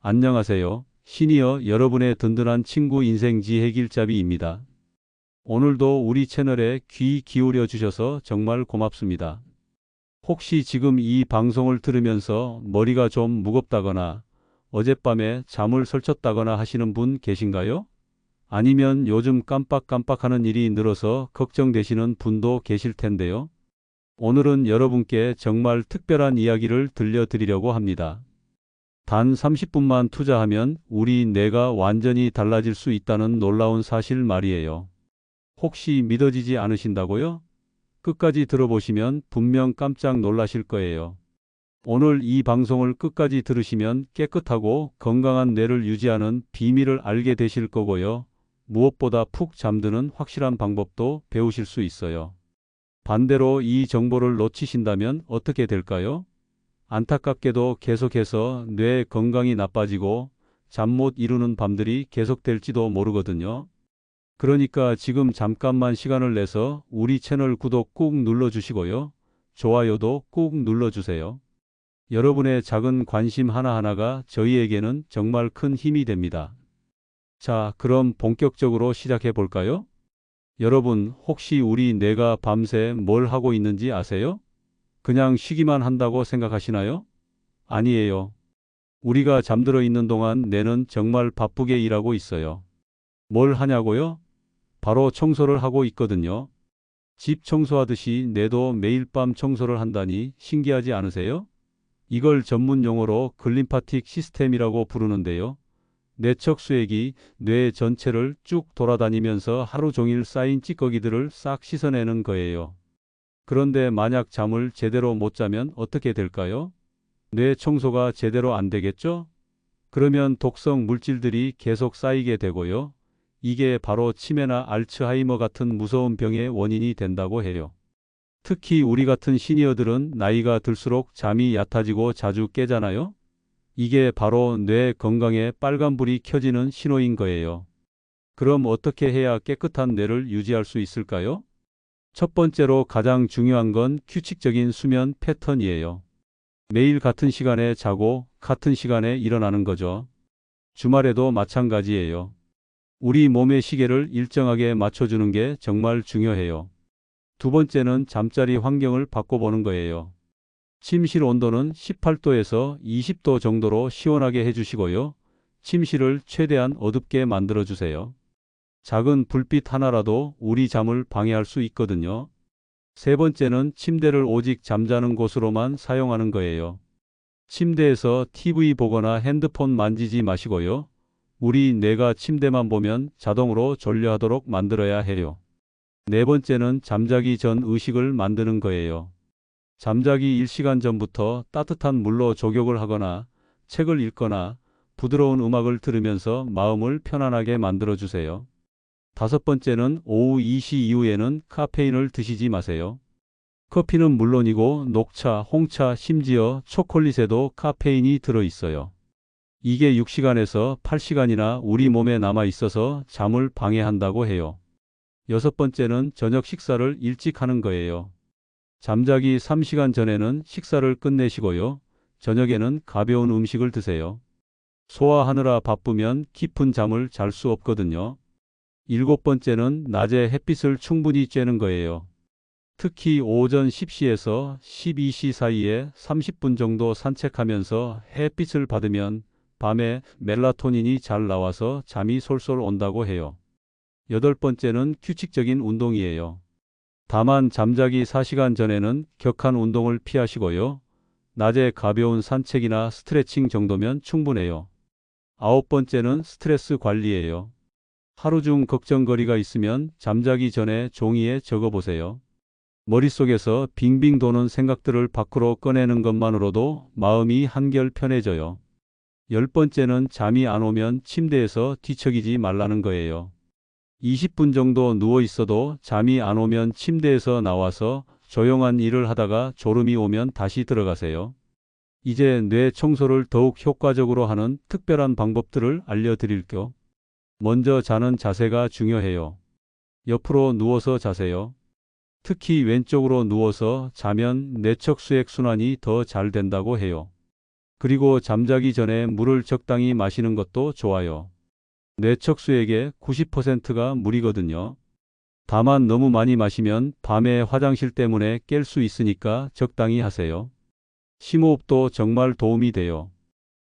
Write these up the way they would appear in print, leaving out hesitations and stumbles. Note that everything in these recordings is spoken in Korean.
안녕하세요. 시니어 여러분의 든든한 친구 인생 지혜 길잡이입니다. 오늘도 우리 채널에 귀 기울여 주셔서 정말 고맙습니다. 혹시 지금 이 방송을 들으면서 머리가 좀 무겁다거나 어젯밤에 잠을 설쳤다거나 하시는 분 계신가요? 아니면 요즘 깜빡깜빡하는 일이 늘어서 걱정되시는 분도 계실 텐데요. 오늘은 여러분께 정말 특별한 이야기를 들려드리려고 합니다. 단 30분만 투자하면 우리 뇌가 완전히 달라질 수 있다는 놀라운 사실 말이에요. 혹시 믿어지지 않으신다고요? 끝까지 들어보시면 분명 깜짝 놀라실 거예요. 오늘 이 방송을 끝까지 들으시면 깨끗하고 건강한 뇌를 유지하는 비밀을 알게 되실 거고요. 무엇보다 푹 잠드는 확실한 방법도 배우실 수 있어요. 반대로 이 정보를 놓치신다면 어떻게 될까요? 안타깝게도 계속해서 뇌 건강이 나빠지고 잠 못 이루는 밤들이 계속될지도 모르거든요. 그러니까 지금 잠깐만 시간을 내서 우리 채널 구독 꾹 눌러주시고요. 좋아요도 꾹 눌러주세요. 여러분의 작은 관심 하나하나가 저희에게는 정말 큰 힘이 됩니다. 자, 그럼 본격적으로 시작해 볼까요? 여러분, 혹시 우리 뇌가 밤새 뭘 하고 있는지 아세요? 그냥 쉬기만 한다고 생각하시나요? 아니에요. 우리가 잠들어 있는 동안 뇌는 정말 바쁘게 일하고 있어요. 뭘 하냐고요? 바로 청소를 하고 있거든요. 집 청소하듯이 뇌도 매일 밤 청소를 한다니 신기하지 않으세요? 이걸 전문 용어로 글림파틱 시스템이라고 부르는데요. 뇌척 수액이 뇌 전체를 쭉 돌아다니면서 하루 종일 쌓인 찌꺼기들을 싹 씻어내는 거예요. 그런데 만약 잠을 제대로 못 자면 어떻게 될까요? 뇌 청소가 제대로 안 되겠죠? 그러면 독성 물질들이 계속 쌓이게 되고요. 이게 바로 치매나 알츠하이머 같은 무서운 병의 원인이 된다고 해요. 특히 우리 같은 시니어들은 나이가 들수록 잠이 얕아지고 자주 깨잖아요. 이게 바로 뇌 건강에 빨간불이 켜지는 신호인 거예요. 그럼 어떻게 해야 깨끗한 뇌를 유지할 수 있을까요? 첫 번째로 가장 중요한 건 규칙적인 수면 패턴이에요. 매일 같은 시간에 자고 같은 시간에 일어나는 거죠. 주말에도 마찬가지예요. 우리 몸의 시계를 일정하게 맞춰주는 게 정말 중요해요. 두 번째는 잠자리 환경을 바꿔보는 거예요. 침실 온도는 18도에서 20도 정도로 시원하게 해주시고요. 침실을 최대한 어둡게 만들어주세요. 작은 불빛 하나라도 우리 잠을 방해할 수 있거든요. 세 번째는 침대를 오직 잠자는 곳으로만 사용하는 거예요. 침대에서 TV 보거나 핸드폰 만지지 마시고요. 우리 뇌가 침대만 보면 자동으로 졸려하도록 만들어야 해요. 네 번째는 잠자기 전 의식을 만드는 거예요. 잠자기 1시간 전부터 따뜻한 물로 족욕을 하거나 책을 읽거나 부드러운 음악을 들으면서 마음을 편안하게 만들어주세요. 다섯 번째는 오후 2시 이후에는 카페인을 드시지 마세요. 커피는 물론이고 녹차, 홍차, 심지어 초콜릿에도 카페인이 들어있어요. 이게 6시간에서 8시간이나 우리 몸에 남아 있어서 잠을 방해한다고 해요. 여섯 번째는 저녁 식사를 일찍 하는 거예요. 잠자기 3시간 전에는 식사를 끝내시고요. 저녁에는 가벼운 음식을 드세요. 소화하느라 바쁘면 깊은 잠을 잘 수 없거든요. 일곱 번째는 낮에 햇빛을 충분히 쬐는 거예요. 특히 오전 10시에서 12시 사이에 30분 정도 산책하면서 햇빛을 받으면 밤에 멜라토닌이 잘 나와서 잠이 솔솔 온다고 해요. 여덟 번째는 규칙적인 운동이에요. 다만 잠자기 4시간 전에는 격한 운동을 피하시고요. 낮에 가벼운 산책이나 스트레칭 정도면 충분해요. 아홉 번째는 스트레스 관리예요. 하루 중 걱정거리가 있으면 잠자기 전에 종이에 적어보세요. 머릿속에서 빙빙 도는 생각들을 밖으로 꺼내는 것만으로도 마음이 한결 편해져요. 열 번째는 잠이 안 오면 침대에서 뒤척이지 말라는 거예요. 20분 정도 누워 있어도 잠이 안 오면 침대에서 나와서 조용한 일을 하다가 졸음이 오면 다시 들어가세요. 이제 뇌 청소를 더욱 효과적으로 하는 특별한 방법들을 알려드릴게요. 먼저 자는 자세가 중요해요. 옆으로 누워서 자세요. 특히 왼쪽으로 누워서 자면 뇌척 수액 순환이 더 잘 된다고 해요. 그리고 잠자기 전에 물을 적당히 마시는 것도 좋아요. 뇌척수액의 90%가 물이거든요. 다만 너무 많이 마시면 밤에 화장실 때문에 깰 수 있으니까 적당히 하세요. 심호흡도 정말 도움이 돼요.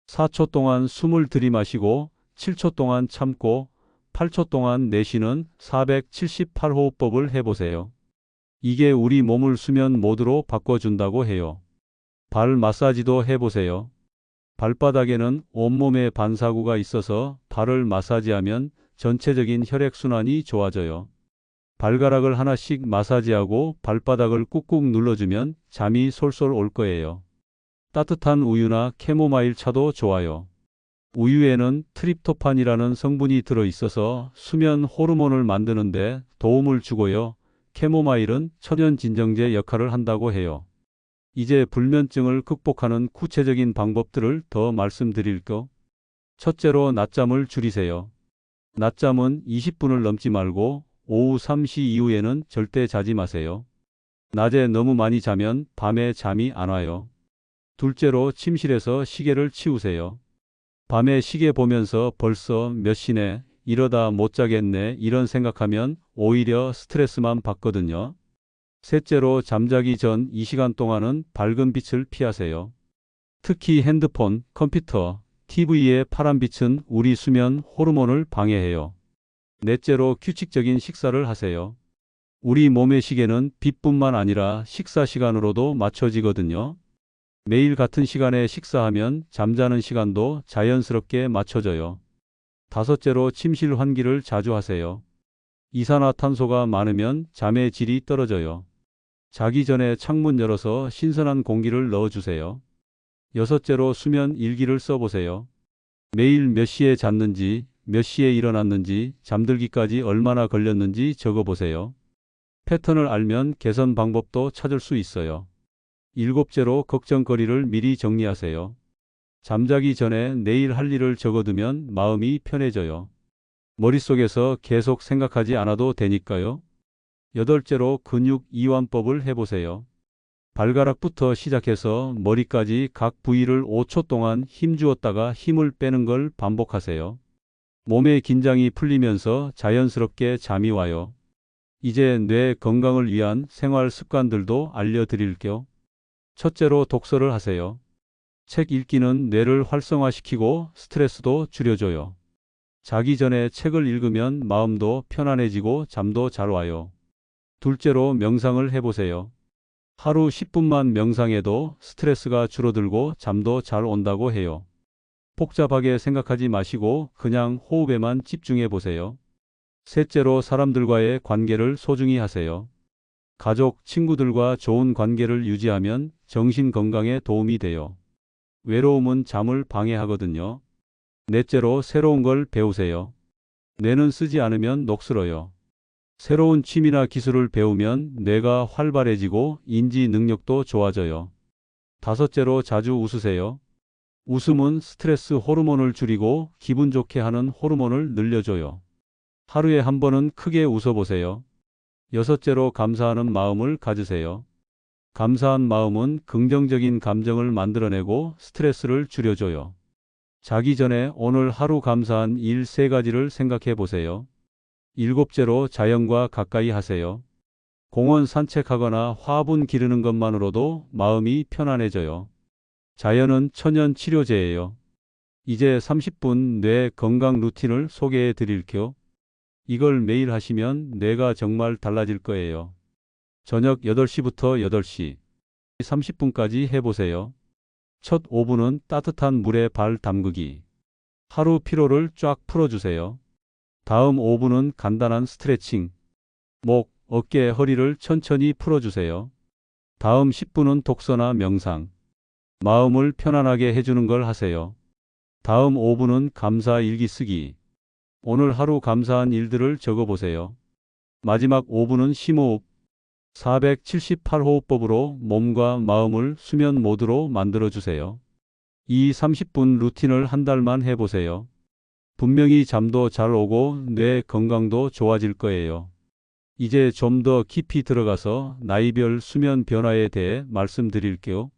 4초 동안 숨을 들이마시고 7초 동안 참고 8초 동안 내쉬는 478호흡법을 해보세요. 이게 우리 몸을 수면 모드로 바꿔준다고 해요. 발 마사지도 해보세요. 발바닥에는 온몸에 반사구가 있어서 발을 마사지하면 전체적인 혈액순환이 좋아져요. 발가락을 하나씩 마사지하고 발바닥을 꾹꾹 눌러주면 잠이 솔솔 올 거예요. 따뜻한 우유나 캐모마일 차도 좋아요. 우유에는 트립토판이라는 성분이 들어있어서 수면 호르몬을 만드는데 도움을 주고요. 캐모마일은 천연진정제 역할을 한다고 해요. 이제 불면증을 극복하는 구체적인 방법들을 더 말씀드릴게요. 첫째로 낮잠을 줄이세요. 낮잠은 20분을 넘지 말고 오후 3시 이후에는 절대 자지 마세요. 낮에 너무 많이 자면 밤에 잠이 안 와요. 둘째로 침실에서 시계를 치우세요. 밤에 시계 보면서 벌써 몇 시네, 이러다 못 자겠네 이런 생각하면 오히려 스트레스만 받거든요. 셋째로 잠자기 전 2시간 동안은 밝은 빛을 피하세요. 특히 핸드폰, 컴퓨터, TV의 파란 빛은 우리 수면 호르몬을 방해해요. 넷째로 규칙적인 식사를 하세요. 우리 몸의 시계는 빛뿐만 아니라 식사 시간으로도 맞춰지거든요. 매일 같은 시간에 식사하면 잠자는 시간도 자연스럽게 맞춰져요. 다섯째로 침실 환기를 자주 하세요. 이산화탄소가 많으면 잠의 질이 떨어져요. 자기 전에 창문 열어서 신선한 공기를 넣어주세요. 여섯째로 수면 일기를 써보세요. 매일 몇 시에 잤는지, 몇 시에 일어났는지, 잠들기까지 얼마나 걸렸는지 적어보세요. 패턴을 알면 개선 방법도 찾을 수 있어요. 일곱째로 걱정거리를 미리 정리하세요. 잠자기 전에 내일 할 일을 적어두면 마음이 편해져요. 머릿속에서 계속 생각하지 않아도 되니까요. 여덟째로 근육 이완법을 해보세요. 발가락부터 시작해서 머리까지 각 부위를 5초 동안 힘주었다가 힘을 빼는 걸 반복하세요. 몸의 긴장이 풀리면서 자연스럽게 잠이 와요. 이제 뇌 건강을 위한 생활 습관들도 알려드릴게요. 첫째로 독서를 하세요. 책 읽기는 뇌를 활성화시키고 스트레스도 줄여줘요. 자기 전에 책을 읽으면 마음도 편안해지고 잠도 잘 와요. 둘째로 명상을 해보세요. 하루 10분만 명상해도 스트레스가 줄어들고 잠도 잘 온다고 해요. 복잡하게 생각하지 마시고 그냥 호흡에만 집중해 보세요. 셋째로 사람들과의 관계를 소중히 하세요. 가족, 친구들과 좋은 관계를 유지하면 정신 건강에 도움이 돼요. 외로움은 잠을 방해하거든요. 넷째로 새로운 걸 배우세요. 뇌는 쓰지 않으면 녹슬어요. 새로운 취미나 기술을 배우면 뇌가 활발해지고 인지 능력도 좋아져요. 다섯째로 자주 웃으세요. 웃음은 스트레스 호르몬을 줄이고 기분 좋게 하는 호르몬을 늘려줘요. 하루에 한 번은 크게 웃어보세요. 여섯째로 감사하는 마음을 가지세요. 감사한 마음은 긍정적인 감정을 만들어내고 스트레스를 줄여줘요. 자기 전에 오늘 하루 감사한 일 3가지를 생각해 보세요. 일곱째로 자연과 가까이 하세요. 공원 산책하거나 화분 기르는 것만으로도 마음이 편안해져요. 자연은 천연 치료제예요. 이제 30분 뇌 건강 루틴을 소개해 드릴게요. 이걸 매일 하시면 뇌가 정말 달라질 거예요. 저녁 8시부터 8시 30분까지 해보세요. 첫 5분은 따뜻한 물에 발 담그기. 하루 피로를 쫙 풀어주세요. 다음 5분은 간단한 스트레칭. 목, 어깨, 허리를 천천히 풀어주세요. 다음 10분은 독서나 명상. 마음을 편안하게 해주는 걸 하세요. 다음 5분은 감사 일기 쓰기. 오늘 하루 감사한 일들을 적어보세요. 마지막 5분은 심호흡. 478호흡법으로 몸과 마음을 수면 모드로 만들어주세요. 이 30분 루틴을 한 달만 해보세요. 분명히 잠도 잘 오고 뇌 건강도 좋아질 거예요. 이제 좀 더 깊이 들어가서 나이별 수면 변화에 대해 말씀드릴게요.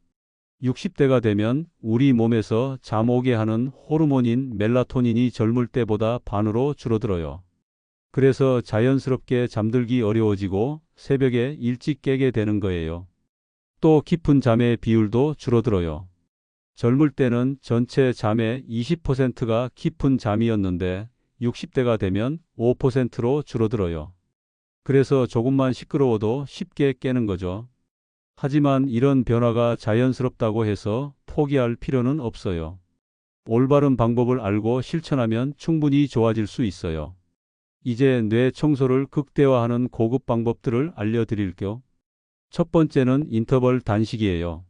60대가 되면 우리 몸에서 잠 오게 하는 호르몬인 멜라토닌이 젊을 때보다 반으로 줄어들어요. 그래서 자연스럽게 잠들기 어려워지고 새벽에 일찍 깨게 되는 거예요. 또 깊은 잠의 비율도 줄어들어요. 젊을 때는 전체 잠의 20%가 깊은 잠이었는데 60대가 되면 5%로 줄어들어요. 그래서 조금만 시끄러워도 쉽게 깨는 거죠. 하지만 이런 변화가 자연스럽다고 해서 포기할 필요는 없어요. 올바른 방법을 알고 실천하면 충분히 좋아질 수 있어요. 이제 뇌 청소를 극대화하는 고급 방법들을 알려드릴게요. 첫 번째는 인터벌 단식이에요.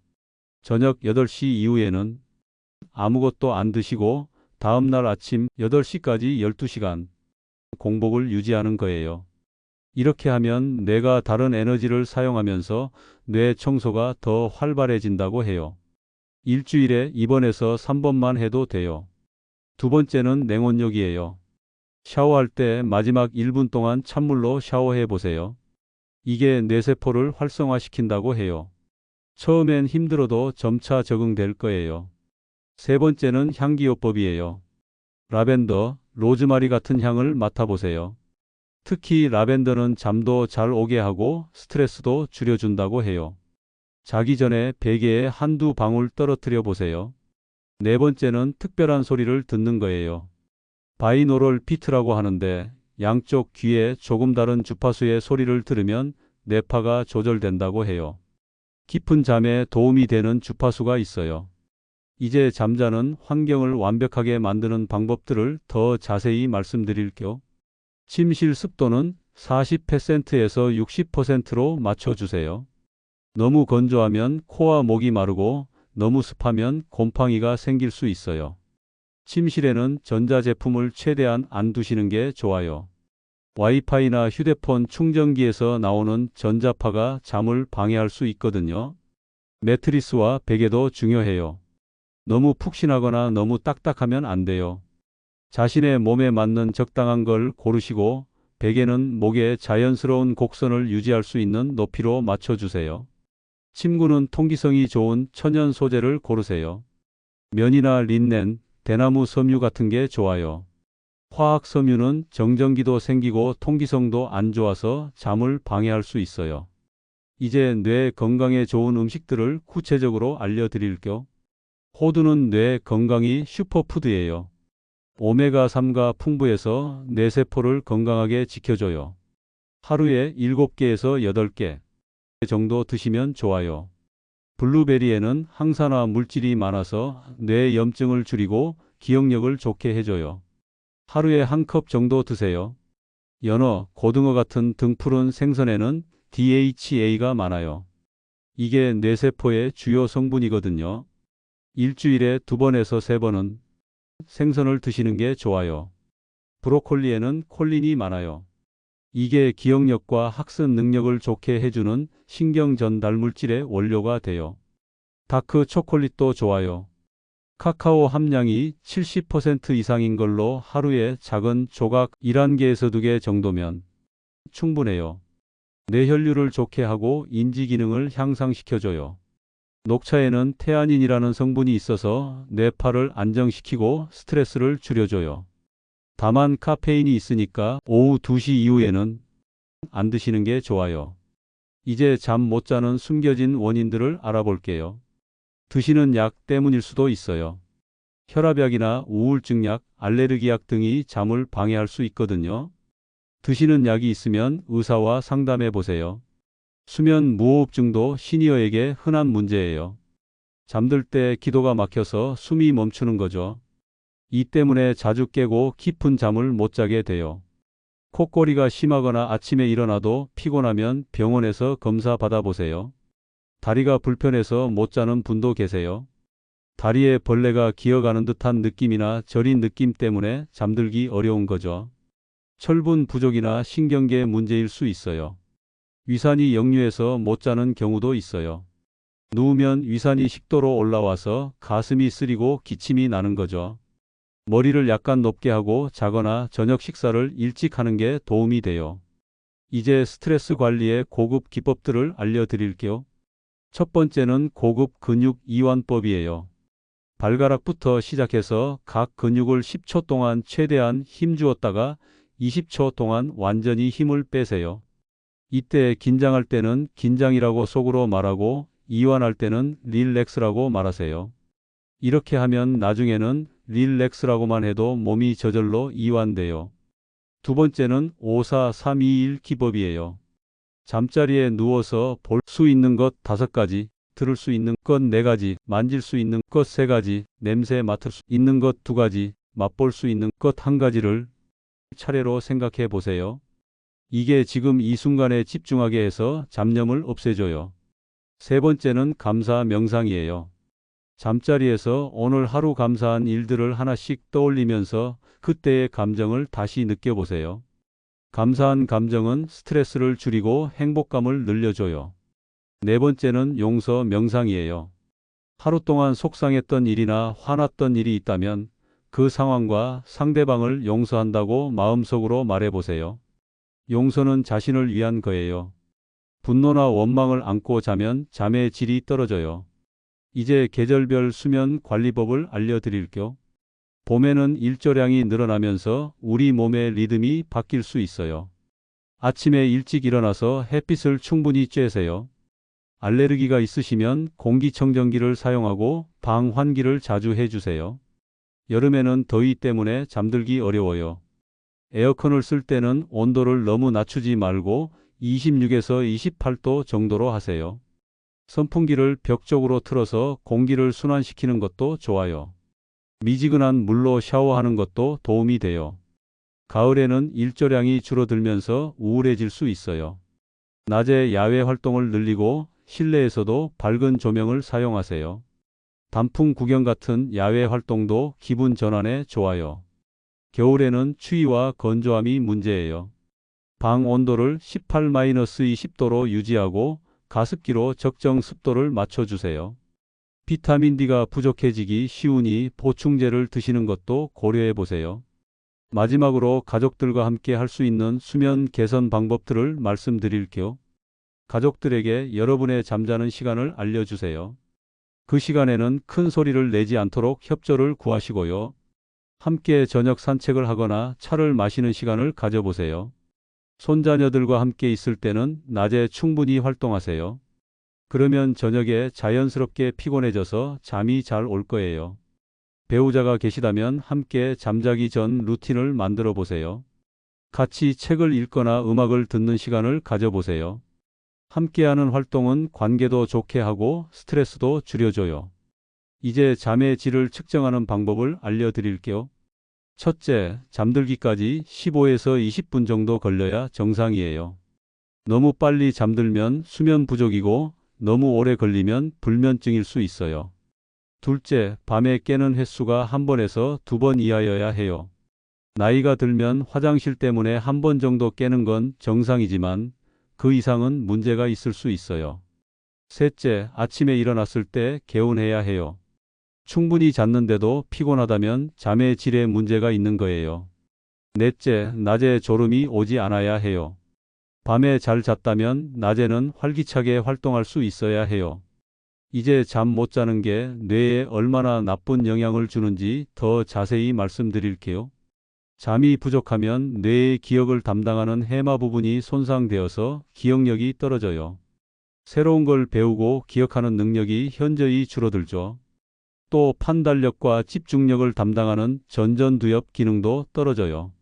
저녁 8시 이후에는 아무것도 안 드시고 다음날 아침 8시까지 12시간 공복을 유지하는 거예요. 이렇게 하면 뇌가 다른 에너지를 사용하면서 뇌 청소가 더 활발해진다고 해요. 일주일에 2번에서 3번만 해도 돼요. 두 번째는 냉온욕이에요. 샤워할 때 마지막 1분 동안 찬물로 샤워해 보세요. 이게 뇌세포를 활성화시킨다고 해요. 처음엔 힘들어도 점차 적응될 거예요. 세 번째는 향기요법이에요. 라벤더, 로즈마리 같은 향을 맡아보세요. 특히 라벤더는 잠도 잘 오게 하고 스트레스도 줄여준다고 해요. 자기 전에 베개에 한두 방울 떨어뜨려 보세요. 네 번째는 특별한 소리를 듣는 거예요. 바이노럴 피트라고 하는데 양쪽 귀에 조금 다른 주파수의 소리를 들으면 뇌파가 조절된다고 해요. 깊은 잠에 도움이 되는 주파수가 있어요. 이제 잠자는 환경을 완벽하게 만드는 방법들을 더 자세히 말씀드릴게요. 침실 습도는 40%에서 60%로 맞춰주세요. 너무 건조하면 코와 목이 마르고 너무 습하면 곰팡이가 생길 수 있어요. 침실에는 전자제품을 최대한 안 두시는 게 좋아요. 와이파이나 휴대폰 충전기에서 나오는 전자파가 잠을 방해할 수 있거든요. 매트리스와 베개도 중요해요. 너무 푹신하거나 너무 딱딱하면 안 돼요. 자신의 몸에 맞는 적당한 걸 고르시고 베개는 목에 자연스러운 곡선을 유지할 수 있는 높이로 맞춰주세요. 침구는 통기성이 좋은 천연 소재를 고르세요. 면이나 린넨, 대나무 섬유 같은 게 좋아요. 화학 섬유는 정전기도 생기고 통기성도 안 좋아서 잠을 방해할 수 있어요. 이제 뇌 건강에 좋은 음식들을 구체적으로 알려드릴게요. 호두는 뇌 건강이 슈퍼푸드예요. 오메가3가 풍부해서 뇌세포를 건강하게 지켜줘요. 하루에 7개에서 8개 정도 드시면 좋아요. 블루베리에는 항산화 물질이 많아서 뇌 염증을 줄이고 기억력을 좋게 해줘요. 하루에 한 컵 정도 드세요. 연어, 고등어 같은 등푸른 생선에는 DHA가 많아요. 이게 뇌세포의 주요 성분이거든요. 일주일에 2번에서 3번은 생선을 드시는 게 좋아요. 브로콜리에는 콜린이 많아요. 이게 기억력과 학습 능력을 좋게 해주는 신경 전달 물질의 원료가 돼요. 다크 초콜릿도 좋아요. 카카오 함량이 70% 이상인 걸로 하루에 작은 조각 1~2개에서 2개 정도면 충분해요. 뇌혈류를 좋게 하고 인지 기능을 향상시켜줘요. 녹차에는 테아닌이라는 성분이 있어서 뇌파를 안정시키고 스트레스를 줄여줘요. 다만 카페인이 있으니까 오후 2시 이후에는 안 드시는 게 좋아요. 이제 잠 못 자는 숨겨진 원인들을 알아볼게요. 드시는 약 때문일 수도 있어요. 혈압약이나 우울증약, 알레르기약 등이 잠을 방해할 수 있거든요. 드시는 약이 있으면 의사와 상담해 보세요. 수면 무호흡증도 시니어에게 흔한 문제예요. 잠들 때 기도가 막혀서 숨이 멈추는 거죠. 이 때문에 자주 깨고 깊은 잠을 못 자게 돼요. 콧거리가 심하거나 아침에 일어나도 피곤하면 병원에서 검사 받아보세요. 다리가 불편해서 못 자는 분도 계세요. 다리에 벌레가 기어가는 듯한 느낌이나 저린 느낌 때문에 잠들기 어려운 거죠. 철분 부족이나 신경계 문제일 수 있어요. 위산이 역류해서 못 자는 경우도 있어요. 누우면 위산이 식도로 올라와서 가슴이 쓰리고 기침이 나는 거죠. 머리를 약간 높게 하고 자거나 저녁 식사를 일찍 하는 게 도움이 돼요. 이제 스트레스 관리의 고급 기법들을 알려드릴게요. 첫 번째는 고급 근육 이완법이에요. 발가락부터 시작해서 각 근육을 10초 동안 최대한 힘 주었다가 20초 동안 완전히 힘을 빼세요. 이때 긴장할 때는 긴장이라고 속으로 말하고 이완할 때는 릴렉스라고 말하세요. 이렇게 하면 나중에는 릴렉스라고만 해도 몸이 저절로 이완돼요. 두 번째는 5-4-3-2-1 기법이에요. 잠자리에 누워서 볼 수 있는 것 5가지, 들을 수 있는 것 4가지, 만질 수 있는 것 3가지, 냄새 맡을 수 있는 것 2가지, 맛볼 수 있는 것 1가지를 차례로 생각해 보세요. 이게 지금 이 순간에 집중하게 해서 잡념을 없애줘요. 세 번째는 감사 명상이에요. 잠자리에서 오늘 하루 감사한 일들을 하나씩 떠올리면서 그때의 감정을 다시 느껴보세요. 감사한 감정은 스트레스를 줄이고 행복감을 늘려줘요. 네 번째는 용서 명상이에요. 하루 동안 속상했던 일이나 화났던 일이 있다면 그 상황과 상대방을 용서한다고 마음속으로 말해보세요. 용서는 자신을 위한 거예요. 분노나 원망을 안고 자면 잠의 질이 떨어져요. 이제 계절별 수면 관리법을 알려드릴게요. 봄에는 일조량이 늘어나면서 우리 몸의 리듬이 바뀔 수 있어요. 아침에 일찍 일어나서 햇빛을 충분히 쬐세요. 알레르기가 있으시면 공기청정기를 사용하고 방 환기를 자주 해주세요. 여름에는 더위 때문에 잠들기 어려워요. 에어컨을 쓸 때는 온도를 너무 낮추지 말고 26에서 28도 정도로 하세요. 선풍기를 벽 쪽으로 틀어서 공기를 순환시키는 것도 좋아요. 미지근한 물로 샤워하는 것도 도움이 돼요. 가을에는 일조량이 줄어들면서 우울해질 수 있어요. 낮에 야외 활동을 늘리고 실내에서도 밝은 조명을 사용하세요. 단풍 구경 같은 야외 활동도 기분 전환에 좋아요. 겨울에는 추위와 건조함이 문제예요. 방 온도를 18-20도로 유지하고 가습기로 적정 습도를 맞춰주세요. 비타민 D가 부족해지기 쉬우니 보충제를 드시는 것도 고려해 보세요. 마지막으로 가족들과 함께 할 수 있는 수면 개선 방법들을 말씀드릴게요. 가족들에게 여러분의 잠자는 시간을 알려주세요. 그 시간에는 큰 소리를 내지 않도록 협조를 구하시고요. 함께 저녁 산책을 하거나 차를 마시는 시간을 가져보세요. 손자녀들과 함께 있을 때는 낮에 충분히 활동하세요. 그러면 저녁에 자연스럽게 피곤해져서 잠이 잘 올 거예요. 배우자가 계시다면 함께 잠자기 전 루틴을 만들어 보세요. 같이 책을 읽거나 음악을 듣는 시간을 가져보세요. 함께하는 활동은 관계도 좋게 하고 스트레스도 줄여줘요. 이제 잠의 질을 측정하는 방법을 알려드릴게요. 첫째, 잠들기까지 15에서 20분 정도 걸려야 정상이에요. 너무 빨리 잠들면 수면 부족이고 너무 오래 걸리면 불면증일 수 있어요. 둘째, 밤에 깨는 횟수가 1번에서 2번 이하여야 해요. 나이가 들면 화장실 때문에 1번 정도 깨는 건 정상이지만 그 이상은 문제가 있을 수 있어요. 셋째, 아침에 일어났을 때 개운해야 해요. 충분히 잤는데도 피곤하다면 잠의 질에 문제가 있는 거예요. 넷째, 낮에 졸음이 오지 않아야 해요. 밤에 잘 잤다면 낮에는 활기차게 활동할 수 있어야 해요. 이제 잠 못 자는 게 뇌에 얼마나 나쁜 영향을 주는지 더 자세히 말씀드릴게요. 잠이 부족하면 뇌의 기억을 담당하는 해마 부분이 손상되어서 기억력이 떨어져요. 새로운 걸 배우고 기억하는 능력이 현저히 줄어들죠. 또 판단력과 집중력을 담당하는 전전두엽 기능도 떨어져요.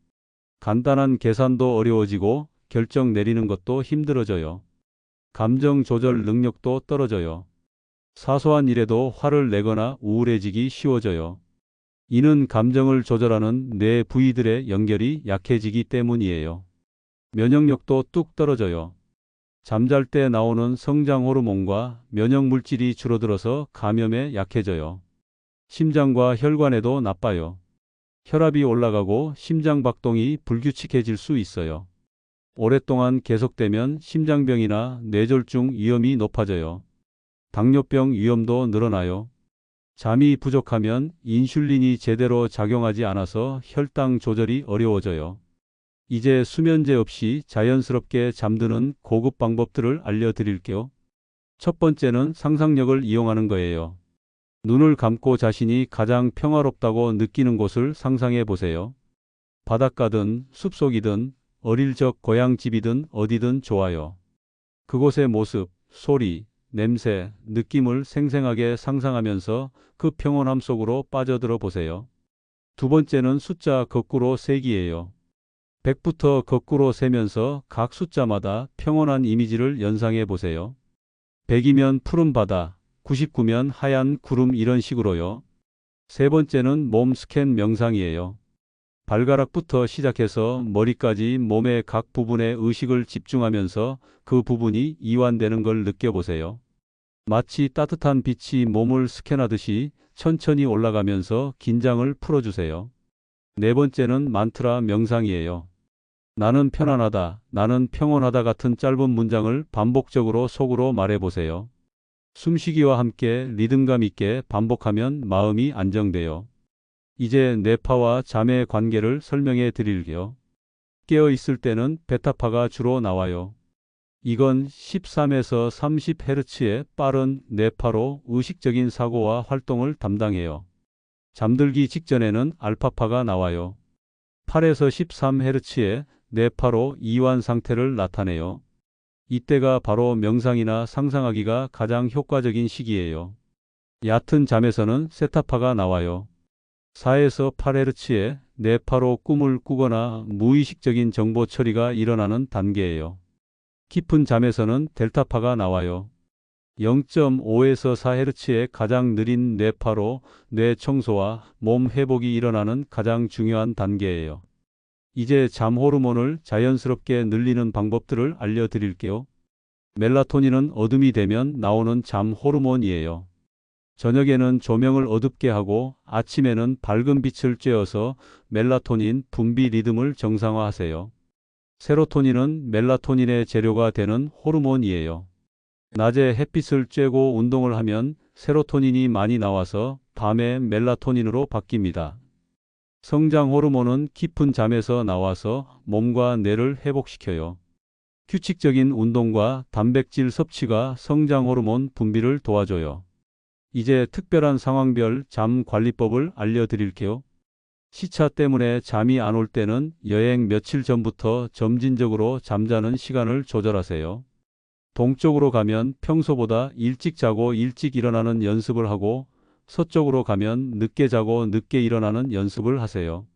간단한 계산도 어려워지고 결정 내리는 것도 힘들어져요. 감정 조절 능력도 떨어져요. 사소한 일에도 화를 내거나 우울해지기 쉬워져요. 이는 감정을 조절하는 뇌 부위들의 연결이 약해지기 때문이에요. 면역력도 뚝 떨어져요. 잠잘 때 나오는 성장 호르몬과 면역 물질이 줄어들어서 감염에 약해져요. 심장과 혈관에도 나빠요. 혈압이 올라가고 심장 박동이 불규칙해질 수 있어요. 오랫동안 계속되면 심장병이나 뇌졸중 위험이 높아져요. 당뇨병 위험도 늘어나요. 잠이 부족하면 인슐린이 제대로 작용하지 않아서 혈당 조절이 어려워져요. 이제 수면제 없이 자연스럽게 잠드는 고급 방법들을 알려드릴게요. 첫 번째는 상상력을 이용하는 거예요. 눈을 감고 자신이 가장 평화롭다고 느끼는 곳을 상상해 보세요. 바닷가든 숲속이든 어릴 적 고향집이든 어디든 좋아요. 그곳의 모습, 소리, 냄새, 느낌을 생생하게 상상하면서 그 평온함 속으로 빠져들어 보세요. 두 번째는 숫자 거꾸로 세기예요. 100부터 거꾸로 세면서 각 숫자마다 평온한 이미지를 연상해 보세요. 100이면 푸른 바다, 99면 하얀 구름 이런 식으로요. 세 번째는 몸 스캔 명상이에요. 발가락부터 시작해서 머리까지 몸의 각 부분에 의식을 집중하면서 그 부분이 이완되는 걸 느껴보세요. 마치 따뜻한 빛이 몸을 스캔하듯이 천천히 올라가면서 긴장을 풀어주세요. 네 번째는 만트라 명상이에요. 나는 편안하다, 나는 평온하다 같은 짧은 문장을 반복적으로 속으로 말해보세요. 숨쉬기와 함께 리듬감 있게 반복하면 마음이 안정돼요. 이제 뇌파와 잠의 관계를 설명해 드릴게요. 깨어 있을 때는 베타파가 주로 나와요. 이건 13에서 30Hz의 빠른 뇌파로 의식적인 사고와 활동을 담당해요. 잠들기 직전에는 알파파가 나와요. 8에서 13Hz의 뇌파로 이완 상태를 나타내요. 이때가 바로 명상이나 상상하기가 가장 효과적인 시기예요. 얕은 잠에서는 세타파가 나와요. 4에서 8Hz의 뇌파로 꿈을 꾸거나 무의식적인 정보 처리가 일어나는 단계예요. 깊은 잠에서는 델타파가 나와요. 0.5에서 4Hz의 가장 느린 뇌파로 뇌 청소와 몸 회복이 일어나는 가장 중요한 단계예요. 이제 잠 호르몬을 자연스럽게 늘리는 방법들을 알려드릴게요. 멜라토닌은 어둠이 되면 나오는 잠 호르몬이에요. 저녁에는 조명을 어둡게 하고 아침에는 밝은 빛을 쬐어서 멜라토닌 분비 리듬을 정상화하세요. 세로토닌은 멜라토닌의 재료가 되는 호르몬이에요. 낮에 햇빛을 쬐고 운동을 하면 세로토닌이 많이 나와서 밤에 멜라토닌으로 바뀝니다. 성장 호르몬은 깊은 잠에서 나와서 몸과 뇌를 회복시켜요. 규칙적인 운동과 단백질 섭취가 성장 호르몬 분비를 도와줘요. 이제 특별한 상황별 잠 관리법을 알려드릴게요. 시차 때문에 잠이 안 올 때는 여행 며칠 전부터 점진적으로 잠자는 시간을 조절하세요. 동쪽으로 가면 평소보다 일찍 자고 일찍 일어나는 연습을 하고 서쪽으로 가면 늦게 자고 늦게 일어나는 연습을 하세요.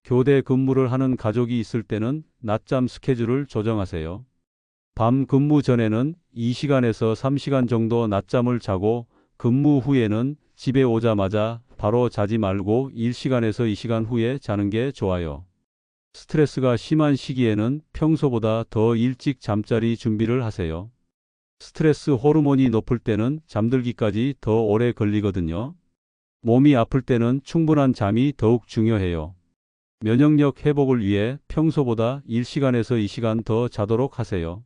교대 근무를 하는 가족이 있을 때는 낮잠 스케줄을 조정하세요. 밤 근무 전에는 2시간에서 3시간 정도 낮잠을 자고 근무 후에는 집에 오자마자 바로 자지 말고 1시간에서 2시간 후에 자는 게 좋아요. 스트레스가 심한 시기에는 평소보다 더 일찍 잠자리 준비를 하세요. 스트레스 호르몬이 높을 때는 잠들기까지 더 오래 걸리거든요. 몸이 아플 때는 충분한 잠이 더욱 중요해요. 면역력 회복을 위해 평소보다 1시간에서 2시간 더 자도록 하세요.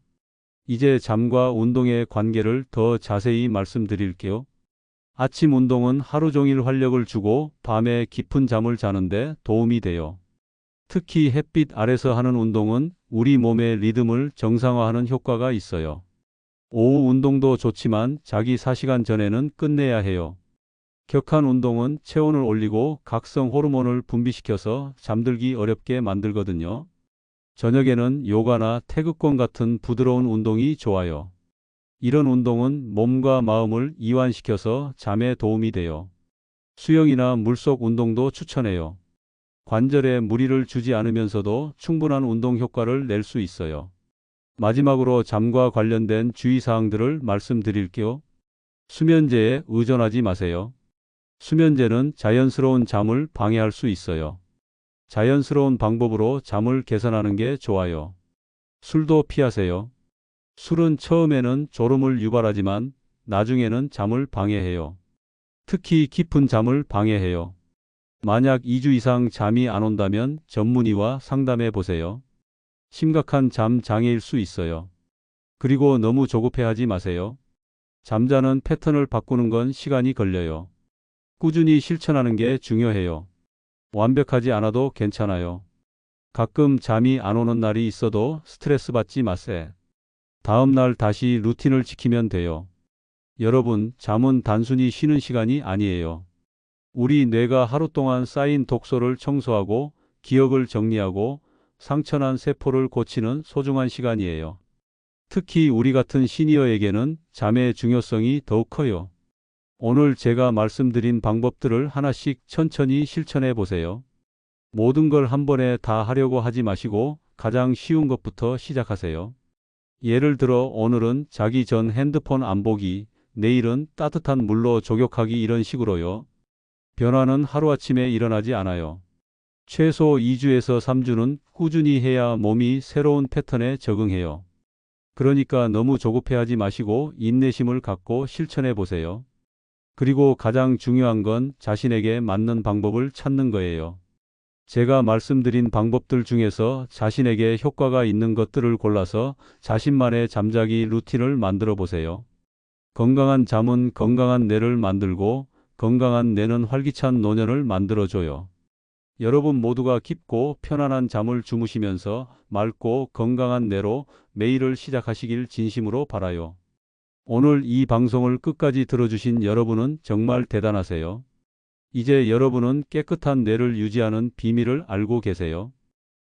이제 잠과 운동의 관계를 더 자세히 말씀드릴게요. 아침 운동은 하루 종일 활력을 주고 밤에 깊은 잠을 자는데 도움이 돼요. 특히 햇빛 아래서 하는 운동은 우리 몸의 리듬을 정상화하는 효과가 있어요. 오후 운동도 좋지만 자기 4시간 전에는 끝내야 해요. 격한 운동은 체온을 올리고 각성 호르몬을 분비시켜서 잠들기 어렵게 만들거든요. 저녁에는 요가나 태극권 같은 부드러운 운동이 좋아요. 이런 운동은 몸과 마음을 이완시켜서 잠에 도움이 돼요. 수영이나 물속 운동도 추천해요. 관절에 무리를 주지 않으면서도 충분한 운동 효과를 낼 수 있어요. 마지막으로 잠과 관련된 주의사항들을 말씀드릴게요. 수면제에 의존하지 마세요. 수면제는 자연스러운 잠을 방해할 수 있어요. 자연스러운 방법으로 잠을 개선하는 게 좋아요. 술도 피하세요. 술은 처음에는 졸음을 유발하지만 나중에는 잠을 방해해요. 특히 깊은 잠을 방해해요. 만약 2주 이상 잠이 안 온다면 전문의와 상담해 보세요. 심각한 잠 장애일 수 있어요. 그리고 너무 조급해하지 마세요. 잠자는 패턴을 바꾸는 건 시간이 걸려요. 꾸준히 실천하는 게 중요해요. 완벽하지 않아도 괜찮아요. 가끔 잠이 안 오는 날이 있어도 스트레스 받지 마세요. 다음 날 다시 루틴을 지키면 돼요. 여러분, 잠은 단순히 쉬는 시간이 아니에요. 우리 뇌가 하루 동안 쌓인 독소를 청소하고 기억을 정리하고 상처난 세포를 고치는 소중한 시간이에요. 특히 우리 같은 시니어에게는 잠의 중요성이 더욱 커요. 오늘 제가 말씀드린 방법들을 하나씩 천천히 실천해 보세요. 모든 걸 한 번에 다 하려고 하지 마시고 가장 쉬운 것부터 시작하세요. 예를 들어 오늘은 자기 전 핸드폰 안 보기, 내일은 따뜻한 물로 족욕하기 이런 식으로요. 변화는 하루아침에 일어나지 않아요. 최소 2주에서 3주는 꾸준히 해야 몸이 새로운 패턴에 적응해요. 그러니까 너무 조급해하지 마시고 인내심을 갖고 실천해 보세요. 그리고 가장 중요한 건 자신에게 맞는 방법을 찾는 거예요. 제가 말씀드린 방법들 중에서 자신에게 효과가 있는 것들을 골라서 자신만의 잠자기 루틴을 만들어 보세요. 건강한 잠은 건강한 뇌를 만들고 건강한 뇌는 활기찬 노년을 만들어줘요. 여러분 모두가 깊고 편안한 잠을 주무시면서 맑고 건강한 뇌로 매일을 시작하시길 진심으로 바라요. 오늘 이 방송을 끝까지 들어주신 여러분은 정말 대단하세요. 이제 여러분은 깨끗한 뇌를 유지하는 비밀을 알고 계세요.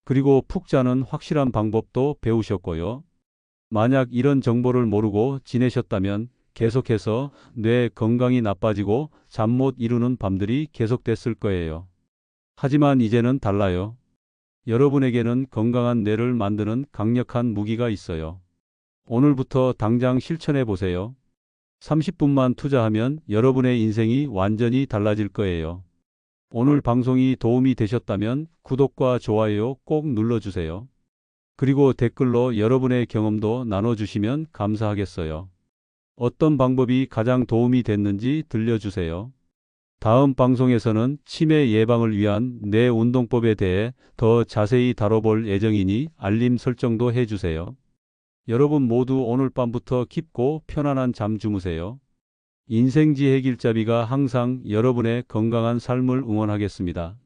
그리고 푹 자는 확실한 방법도 배우셨고요. 만약 이런 정보를 모르고 지내셨다면 계속해서 뇌 건강이 나빠지고 잠 못 이루는 밤들이 계속됐을 거예요. 하지만 이제는 달라요. 여러분에게는 건강한 뇌를 만드는 강력한 무기가 있어요. 오늘부터 당장 실천해 보세요. 30분만 투자하면 여러분의 인생이 완전히 달라질 거예요. 오늘 방송이 도움이 되셨다면 구독과 좋아요 꼭 눌러주세요. 그리고 댓글로 여러분의 경험도 나눠주시면 감사하겠어요. 어떤 방법이 가장 도움이 됐는지 들려주세요. 다음 방송에서는 치매 예방을 위한 뇌 운동법에 대해 더 자세히 다뤄볼 예정이니 알림 설정도 해주세요. 여러분 모두 오늘 밤부터 깊고 편안한 잠 주무세요. 인생지혜 길잡이가 항상 여러분의 건강한 삶을 응원하겠습니다.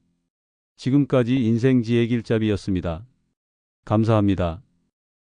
지금까지 인생지혜 길잡이였습니다. 감사합니다.